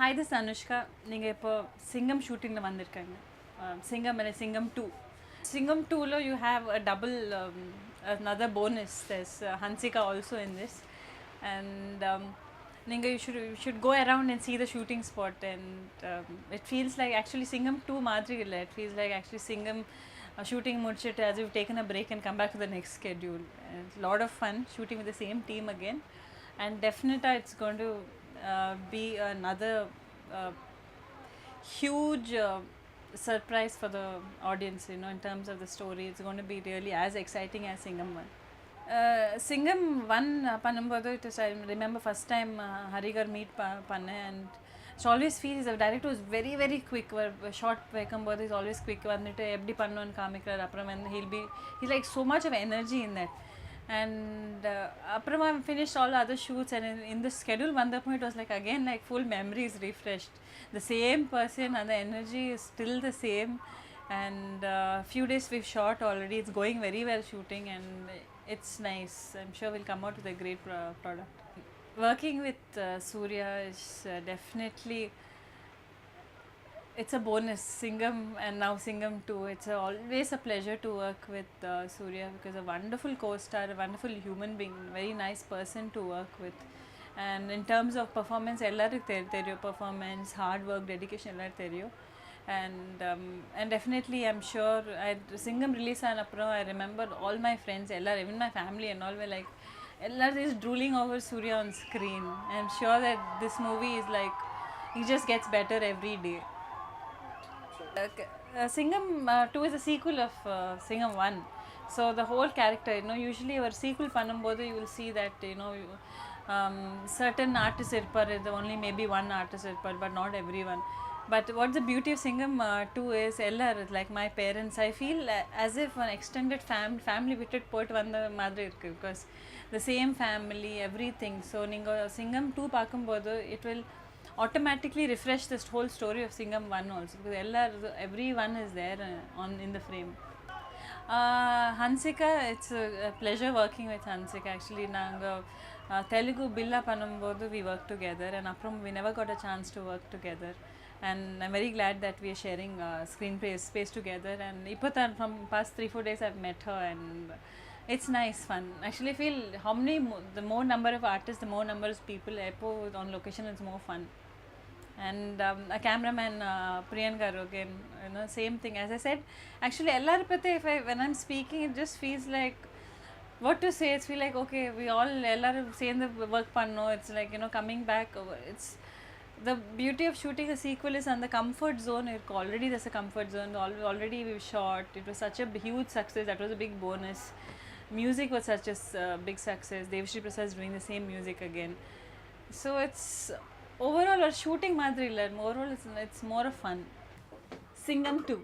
Hi, this is Anushka. நீங்கள் இப்போ சிங்கம் ஷூட்டிங்கில் வந்திருக்காங்க. சிங்கம் and சிங்கம் 2. சிங்கம் 2 you have a double another bonus. There's Hansika also in this, and நீங்கள் you should go around and see the shooting spot, and it feels like actually சிங்கம் 2 மாதிரி இல்லை. It feels like actually சிங்கம் shooting முடிச்சிட்டு as you've taken a break and come back to the next schedule. And it's a lot of fun shooting with the same team again, and definitely it's going to be another huge surprise for the audience, you know, in terms of the story. It's going to be really as exciting as Singham 1. Singham 1 பண்ணும்போது it is, I remember first time Harigar meet பண்ணேன், and so always feels the director was very very quick. Shot வைக்கும்போது is always quick, வந்துட்டு எப்படி பண்ணணும்னு காமிக்கிறார். அப்புறம் he's like so much of energy in that. And அப்புறமா finished all the other shoots, and in the schedule வந்தப்போ it was like again like full memories refreshed. The same person and the energy is still the same, and few days we've shot already. It's going very well shooting, and it's nice. I'm sure we'll come out with a great product. Working with Surya is definitely, it's a bonus. Singham and now Singham 2. It's always a pleasure to work with Surya, because a wonderful co-star, a wonderful human being, very nice person to work with. And in terms of performance, ellarukku theriyo performance, hard work, dedication ellar theriyo. And definitely I'm sure Singham release anapro I remember all my friends, even my family and all were like, ellar is drooling over Surya on screen. I'm sure that this movie is like, it just gets better every day. Singham 2 is a sequel of Singham 1. So the whole character, you know, usually our sequel பண்ணும்போது you will see that, you know, certain artists இருப்பார், only maybe one artist இருப்பார், but not everyone. But what's the beauty of Singham 2 is எல்லார் like my parents. I feel as if an extended family விட்டுட்டு போயிட்டு வந்த மாதிரி இருக்கு, because the same family, everything. So நீங்கள் Singham 2 பார்க்கும்போது it will automatically refresh this whole story of Singham 1 also, because everyone is there in the frame. Hansika, it's a pleasure working with Hansika. Actually, naanga Telugu Billa பண்ணும்போது we worked together, and aprom we never got a chance to work together, and I'm very glad that we are sharing screen space together. And ipothan from past 3-4 days I've met her, and it's nice fun. Actually, I feel how many the more number of artists, the more number of people on location, it's more fun. And a cameraman, Priyan garu, again, you know, same thing. As I said, actually ellar pathi, when I'm speaking, it just feels like what to say. It's feel like okay, we all ellar same the work panno. It's like, you know, coming back. It's the beauty of shooting a sequel is on the comfort zone. Already there's a comfort zone. Already we've shot. It was such a huge success. That was a big bonus. Music was such a big success. Devshri Prasad is doing the same music again. So it's overall, our shooting madri illa, overall it's more of fun. Singham 2.